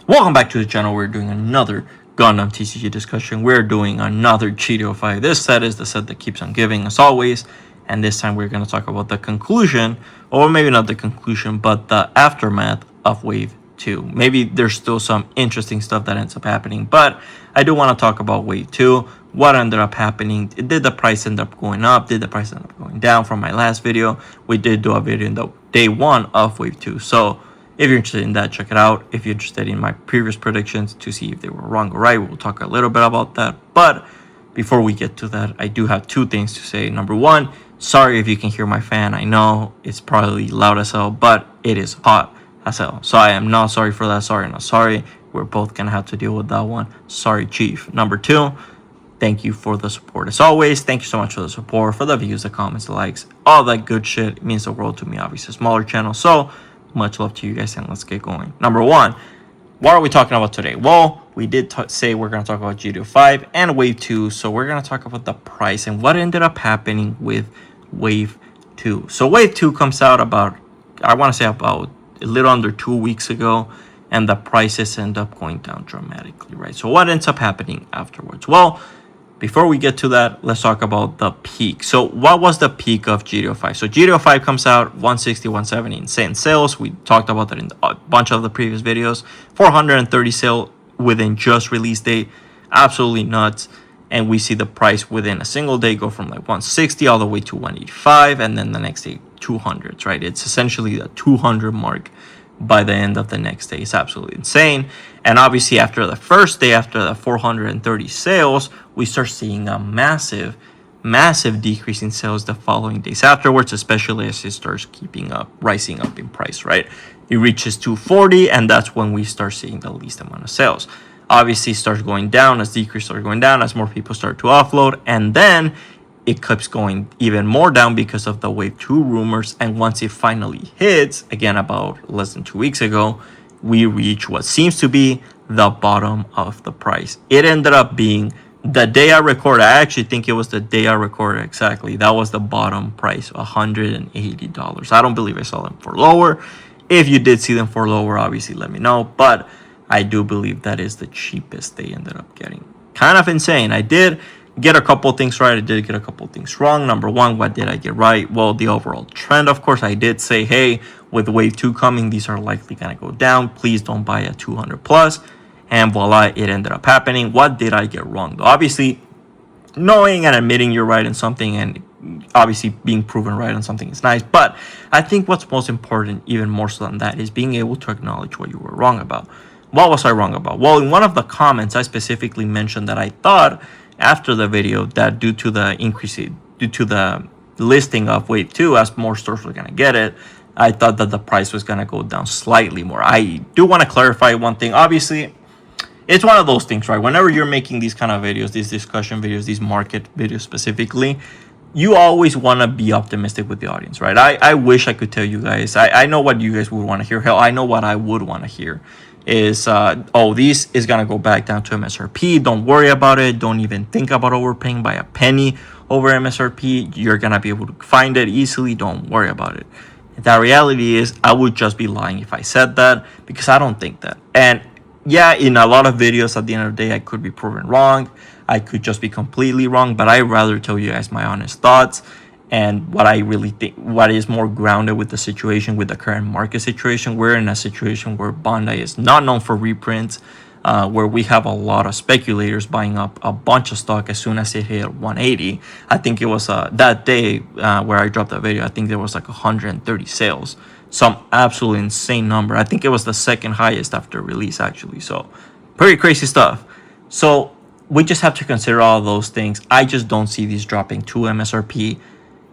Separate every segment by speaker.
Speaker 1: Welcome back to the channel. We're doing another Gundam TCG discussion. We're doing another GD05. This set is the set that keeps on giving as always. And this time we're going to talk about the conclusion, or maybe not the conclusion, but the aftermath of Wave 2. Maybe there's still some interesting stuff that ends up happening, but I do want to talk about Wave 2. What ended up happening? Did the price end up going up? Did the price end up going down from my last video? We did do a video in the day 1 of Wave 2. So if you're interested in that, check it out. If you're interested in my previous predictions to see if they were wrong or right, we'll talk a little bit about that. But before we get to that, I do have two things to say. Number one, sorry if you can hear my fan. I know it's probably loud as hell, but it is hot as hell. So I am not sorry for that. Sorry, not sorry. We're both going to have to deal with that one. Sorry, Chief. Number two, thank you for the support. As always, thank you so much for the support, for the views, the comments, the likes, all that good shit. It means the world to me, obviously. Smaller channel. So much love to you guys, and let's get going. Number one, what are we talking about today? Well, we did say we're going to talk about GD05 and Wave 2. So we're going to talk about the price and what ended up happening with Wave 2. So Wave 2 comes out about, I want to say about a little under 2 weeks ago, and the prices end up going down dramatically, right? So what ends up happening afterwards? Well, before we get to that, let's talk about the peak. So what was the peak of GD05? So GD05 comes out 160, 170 insane sales. We talked about that in a bunch of the previous videos. 430 sale within just release date. Absolutely nuts. And we see the price within a single day go from like 160 all the way to 185. And then the next day, 200s, right? It's essentially the 200 mark by the end of the next day. It's absolutely insane. And obviously after the first day, after the 430 sales, we start seeing a massive decrease in sales the following days afterwards, especially as it starts rising up in price, right? It reaches 240, and that's when we start seeing the least amount of sales. Obviously it starts going down as decrease starts going down, as more people start to offload, and then it keeps going even more down because of the Wave 2 rumors. And once it finally hits, again, about less than 2 weeks ago, we reach what seems to be the bottom of the price. It ended up being the day I recorded. I actually think it was the day I recorded exactly. That was the bottom price, $180. I don't believe I saw them for lower. If you did see them for lower, obviously let me know. But I do believe that is the cheapest they ended up getting. Kind of insane. I did get a couple things right. I did get a couple things wrong. Number one, what did I get right? Well, the overall trend, of course. I did say, hey, with Wave 2 coming, these are likely going to go down. Please don't buy at 200 plus. And voila, it ended up happening. What did I get wrong, though? Obviously, knowing and admitting you're right in something and obviously being proven right on something is nice. But I think what's most important, even more so than that, is being able to acknowledge what you were wrong about. What was I wrong about? Well, in one of the comments, I specifically mentioned that I thought after the video that due to the listing of Wave 2, as more stores were going to get it, I thought that the price was going to go down slightly more. I do want to clarify one thing. Obviously, it's one of those things, right? Whenever you're making these kind of videos, these discussion videos, these market videos specifically, you always want to be optimistic with the audience, right? I wish I could tell you guys. I know what you guys would want to hear. Hell, I know what I would want to hear is, oh, this is going to go back down to MSRP. Don't worry about it. Don't even think about overpaying by a penny over MSRP. You're going to be able to find it easily. Don't worry about it. The reality is I would just be lying if I said that, because I don't think that. And yeah, in a lot of videos at the end of the day, I could be proven wrong. I could just be completely wrong, but I'd rather tell you guys my honest thoughts and what I really think, what is more grounded with the situation, with the current market situation. We're in a situation where Bandai is not known for reprints, where we have a lot of speculators buying up a bunch of stock as soon as it hit 180. I think it was that day where I dropped that video, I think there was like 130 sales. Some absolutely insane number. I think it was the second highest after release, actually. So pretty crazy stuff. So we just have to consider all those things. I just don't see these dropping to MSRP.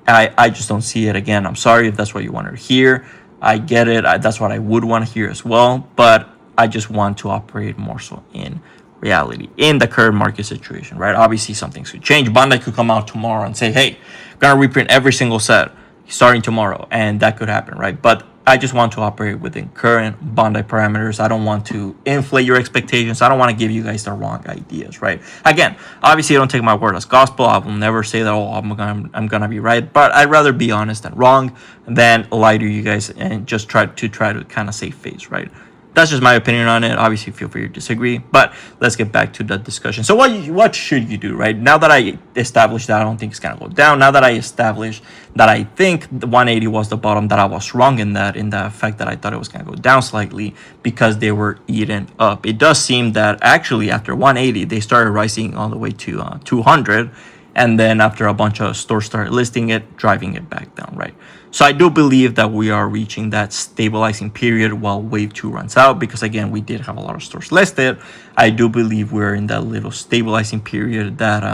Speaker 1: I just don't see it. Again, I'm sorry if that's what you want to hear. I get it. That's what I would want to hear as well. But I just want to operate more so in reality, in the current market situation, right? Obviously, some things could change. Bandai could come out tomorrow and say, hey, we're going to reprint every single set starting tomorrow. And that could happen, right? But I just want to operate within current Bandai parameters. I don't want to inflate your expectations. I don't want to give you guys the wrong ideas, right? Again, obviously, I don't take my word as gospel. I will never say that, oh, I'm gonna be right. But I'd rather be honest and wrong than lie to you guys and just try to kind of save face, right? That's just my opinion on it. Obviously, feel free to disagree, but let's get back to the discussion. So what should you do, right? Now that I established that I don't think it's gonna go down, now that I established that I think the 180 was the bottom, that I was wrong in the fact that I thought it was gonna go down slightly because they were eaten up. It does seem that actually after 180, they started rising all the way to 200. And then after a bunch of stores started listing it, driving it back down, right? So I do believe that we are reaching that stabilizing period while wave 2 runs out, because again, we did have a lot of stores listed. I do believe we're in that little stabilizing period that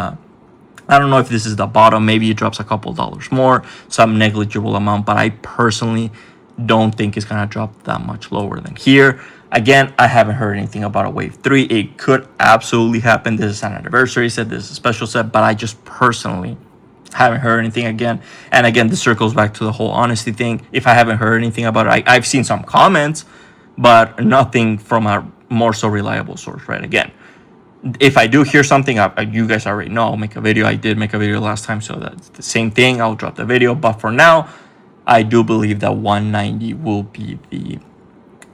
Speaker 1: I don't know if this is the bottom. Maybe it drops a couple dollars more, some negligible amount, but I personally don't think it's gonna drop that much lower than here. Again, I haven't heard anything about a wave 3. It could absolutely happen. This is an anniversary set, this is a special set, but I just personally haven't heard anything again. And again, this circles back to the whole honesty thing. If I haven't heard anything about it, I've seen some comments, but nothing from a more so reliable source, right? Again, if I do hear something, you guys already know, I'll make a video. I did make a video last time, so that's the same thing. I'll drop the video. But for now, I do believe that 190 will be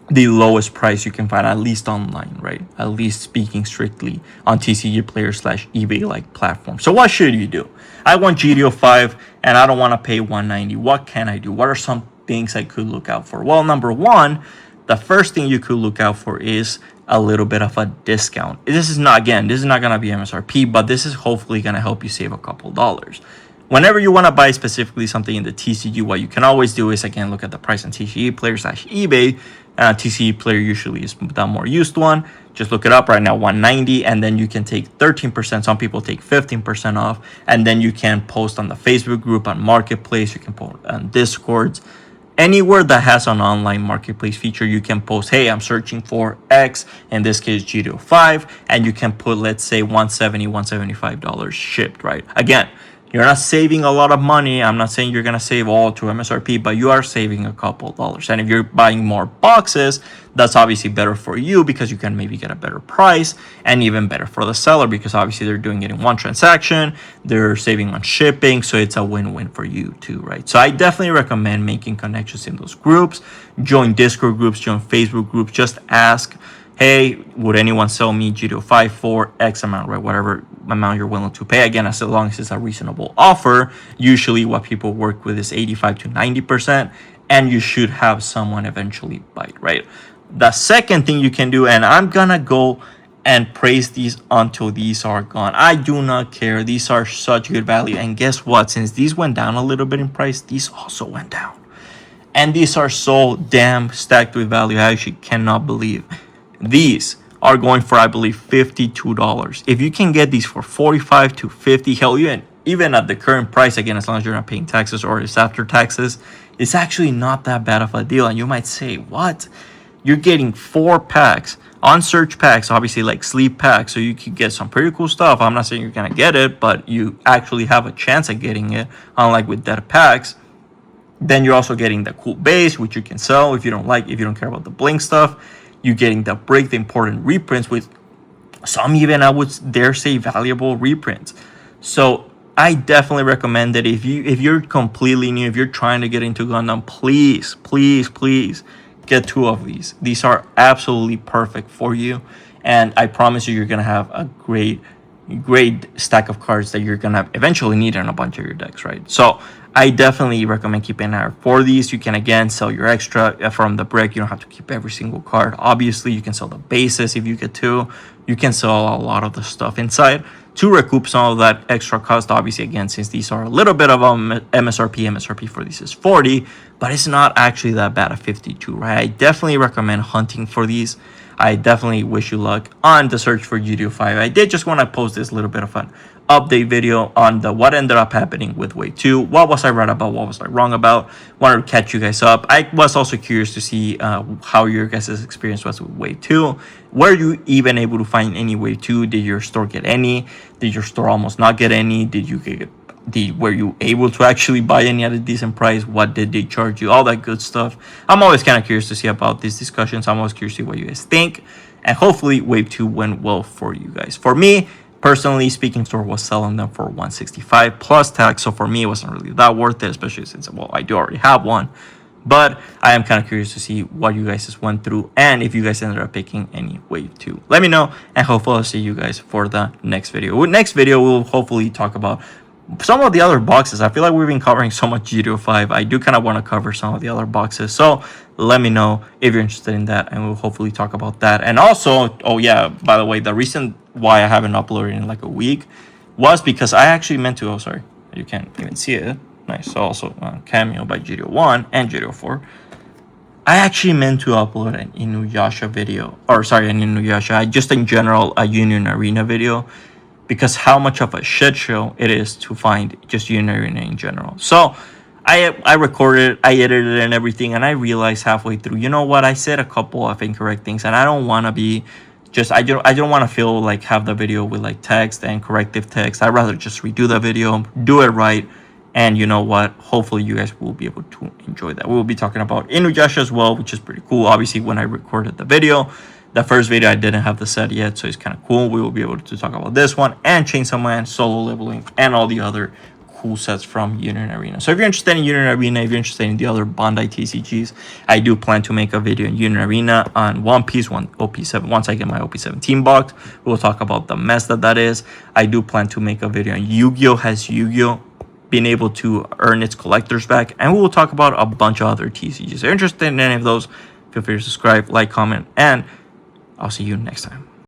Speaker 1: the lowest price you can find, at least online, right? At least speaking strictly on TCG Player / eBay like platform. So what should you do? I want GD05 and I don't want to pay 190. What can I do? What are some things I could look out for? Well, number one, the first thing you could look out for is a little bit of a discount. This is not going to be MSRP, but this is hopefully going to help you save a couple dollars. Whenever you want to buy specifically something in the TCG, what you can always do is, again, look at the price on TCG Player / eBay. TCG Player usually is the more used one. Just look it up right now, 190, and then you can take 13%. Some people take 15% off, and then you can post on the Facebook group, on Marketplace. You can post on Discords. Anywhere that has an online marketplace feature, you can post, hey, I'm searching for X, in this case GD05, and you can put, let's say, $170, $175 shipped, right? Again, you're not saving a lot of money. I'm not saying you're going to save all to MSRP, but you are saving a couple dollars. And if you're buying more boxes, that's obviously better for you because you can maybe get a better price, and even better for the seller because obviously they're doing it in one transaction. They're saving on shipping. So it's a win-win for you too, right? So I definitely recommend making connections in those groups. Join Discord groups, join Facebook groups. Just ask, hey, would anyone sell me GD05 for X amount, right? Whatever amount you're willing to pay. Again, as long as it's a reasonable offer. Usually what people work with is 85 to 90%, and you should have someone eventually bite, right? The second thing you can do, and I'm gonna go and praise these until these are gone. I do not care. These are such good value. And guess what? Since these went down a little bit in price, these also went down. And these are so damn stacked with value. I actually cannot believe these are going for, I believe, $52. If you can get these for 45 to 50, hell, even at the current price, again, as long as you're not paying taxes or it's after taxes, it's actually not that bad of a deal. And you might say, what? You're getting 4 packs, on search packs, obviously like sleep packs, so you could get some pretty cool stuff. I'm not saying you're gonna get it, but you actually have a chance at getting it, unlike with dead packs. Then you're also getting the cool base, which you can sell if you don't care about the bling stuff. You're getting the break, the important reprints, with some even, I would dare say, valuable reprints. So I definitely recommend that if you're completely new, if you're trying to get into Gundam, please get 2 of these. These are absolutely perfect for you, and I promise you're gonna have a great stack of cards that you're gonna eventually need in a bunch of your decks, right? So I definitely recommend keeping an eye out for these. You can, again, sell your extra from the brick. You don't have to keep every single card. Obviously, you can sell the bases if you get 2. You can sell a lot of the stuff inside to recoup some of that extra cost. Obviously, again, since these are a little bit of MSRP for these is 40, but it's not actually that bad at 52, right? I definitely recommend hunting for these. I definitely wish you luck on the search for GD05. I did just want to post this little bit of an update video on what ended up happening with Wave 2. What was I right about? What was I wrong about? Wanted to catch you guys up. I was also curious to see how your guys' experience was with Wave 2. Were you even able to find any Wave 2? Did your store get any? Did your store almost not get any? Were you able to actually buy any at a decent price? What did they charge you? All that good stuff. I'm always kind of curious to see about these discussions. I'm always curious to see what you guys think. And hopefully Wave 2 went well for you guys. For me, personally speaking, store was selling them for $165 plus tax. So for me, it wasn't really that worth it, especially since, well, I do already have one. But I am kind of curious to see what you guys just went through, and if you guys ended up picking any wave 2. Let me know, and hopefully I'll see you guys for the next video. Next video, we'll hopefully talk about some of the other boxes. I feel like we've been covering so much GD05. I do kind of want to cover some of the other boxes. So let me know if you're interested in that, and we'll hopefully talk about that. And also, oh yeah, by the way, the reason why I haven't uploaded in like a week was because I actually meant to, oh sorry, you can't even see it. Nice. So also Cameo by GD01 and GD04. I actually meant to upload an Inuyasha video, or sorry, an Inuyasha, just in general, a Union Arena video, because how much of a shit show it is to find just Union Arena in general. So I recorded, I edited it and everything, and I realized halfway through, you know what, I said a couple of incorrect things, and I don't want to be just, I don't want to feel like have the video with like text and corrective text. I'd rather just redo the video, do it right. And you know what? Hopefully you guys will be able to enjoy that. We will be talking about Inuyasha as well, which is pretty cool. Obviously, when I recorded the video, the first video, I didn't have the set yet, so it's kind of cool. We will be able to talk about this one and Chainsaw Man, Solo Leveling, and all the other cool sets from Union Arena. So if you're interested in Union Arena, if you're interested in the other Bandai TCGs, I do plan to make a video in Union Arena on One Piece, OP7. Once I get my OP17 box, we'll talk about the mess that is. I do plan to make a video on Yu-Gi-Oh! Has Yu-Gi-Oh! Being able to earn its collectors back, and we will talk about a bunch of other TCGs. If you're interested in any of those, feel free to subscribe, like, comment, and I'll see you next time.